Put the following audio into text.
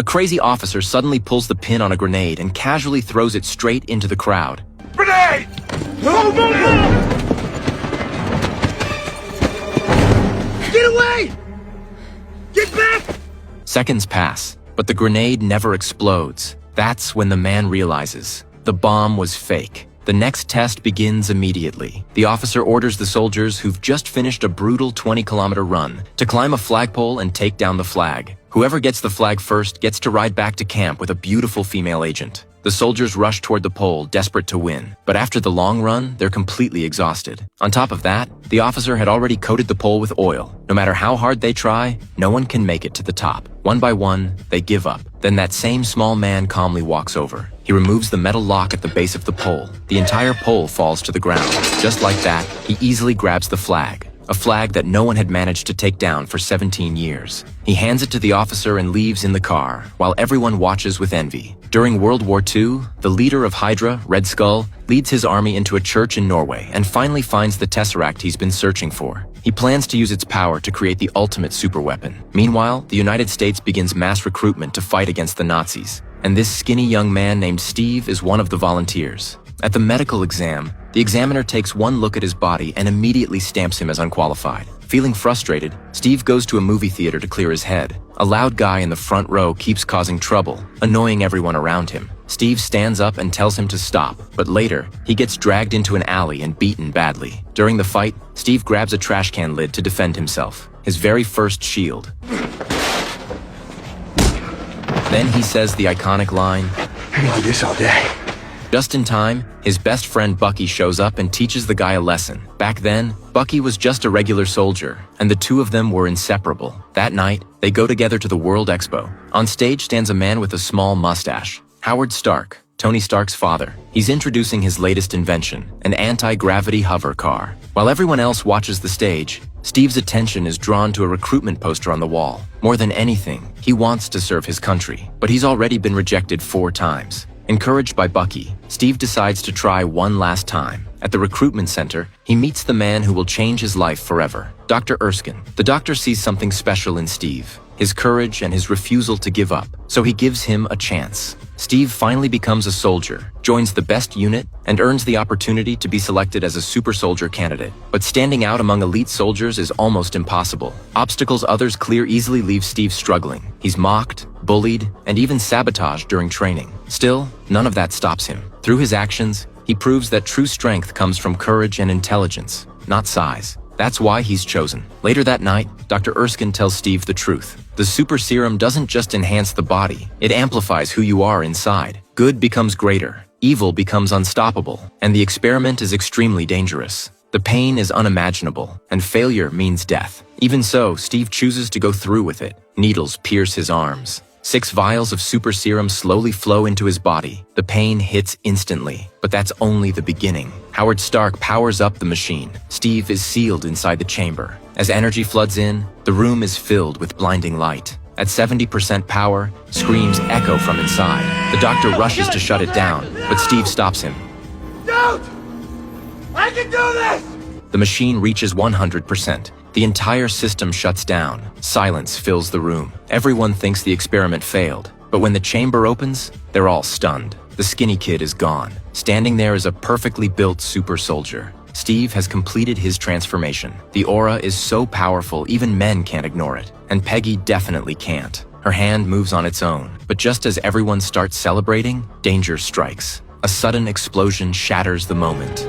crazy officer suddenly pulls the pin on a grenade and casually throws it straight into the crowd. Grenade! No, no, no! Get away! Get back! Seconds pass, but the grenade never explodes. That's when the man realizes the bomb was fake. The next test begins immediately. The officer orders the soldiers who've just finished a brutal 20-kilometer run to climb a flagpole and take down the flag. Whoever gets the flag first gets to ride back to camp with a beautiful female agent. The soldiers rush toward the pole, desperate to win. But after the long run, they're completely exhausted. On top of that, the officer had already coated the pole with oil. No matter how hard they try, no one can make it to the top. One by one, they give up. Then that same small man calmly walks over. He removes the metal lock at the base of the pole. The entire pole falls to the ground. Just like that, he easily grabs the flag. A flag that no one had managed to take down for 17 years. He hands it to the officer and leaves in the car, while everyone watches with envy. During World War II, the leader of Hydra, Red Skull, leads his army into a church in Norway and finally finds the Tesseract he's been searching for. He plans to use its power to create the ultimate superweapon. Meanwhile, the United States begins mass recruitment to fight against the Nazis. And this skinny young man named Steve is one of the volunteers. At the medical exam, the examiner takes one look at his body and immediately stamps him as unqualified. Feeling frustrated, Steve goes to a movie theater to clear his head. A loud guy in the front row keeps causing trouble, annoying everyone around him. Steve stands up and tells him to stop, but later, he gets dragged into an alley and beaten badly. During the fight, Steve grabs a trash can lid to defend himself, his very first shield. Then he says the iconic line, I can do this all day. Just in time, his best friend Bucky shows up and teaches the guy a lesson. Back then, Bucky was just a regular soldier, and the two of them were inseparable. That night, they go together to the World Expo. On stage stands a man with a small mustache, Howard Stark, Tony Stark's father. He's introducing his latest invention, an anti-gravity hover car. While everyone else watches the stage, Steve's attention is drawn to a recruitment poster on the wall. More than anything, he wants to serve his country, but he's already been rejected 4 times. Encouraged by Bucky, Steve decides to try one last time. At the recruitment center, he meets the man who will change his life forever, Dr. Erskine. The doctor sees something special in Steve, his courage and his refusal to give up, so he gives him a chance. Steve finally becomes a soldier, joins the best unit, and earns the opportunity to be selected as a super soldier candidate. But standing out among elite soldiers is almost impossible. Obstacles others clear easily leave Steve struggling. He's mocked, bullied, and even sabotaged during training. Still, none of that stops him. Through his actions, he proves that true strength comes from courage and intelligence, not size. That's why he's chosen. Later that night, Dr. Erskine tells Steve the truth. The super serum doesn't just enhance the body, it amplifies who you are inside. Good becomes greater, evil becomes unstoppable, and the experiment is extremely dangerous. The pain is unimaginable, and failure means death. Even so, Steve chooses to go through with it. Needles pierce his arms. 6 vials of super serum slowly flow into his body. The pain hits instantly, but that's only the beginning. Howard Stark powers up the machine. Steve is sealed inside the chamber. As energy floods in, the room is filled with blinding light. At 70% power, screams echo from inside. The doctor rushes to shut it down, but Steve stops him. Don't! I can do this! The machine reaches 100%. The entire system shuts down. Silence fills the room. Everyone thinks the experiment failed. But when the chamber opens, they're all stunned. The skinny kid is gone. Standing there is a perfectly built super soldier. Steve has completed his transformation. The aura is so powerful, even men can't ignore it. And Peggy definitely can't. Her hand moves on its own. But just as everyone starts celebrating, danger strikes. A sudden explosion shatters the moment.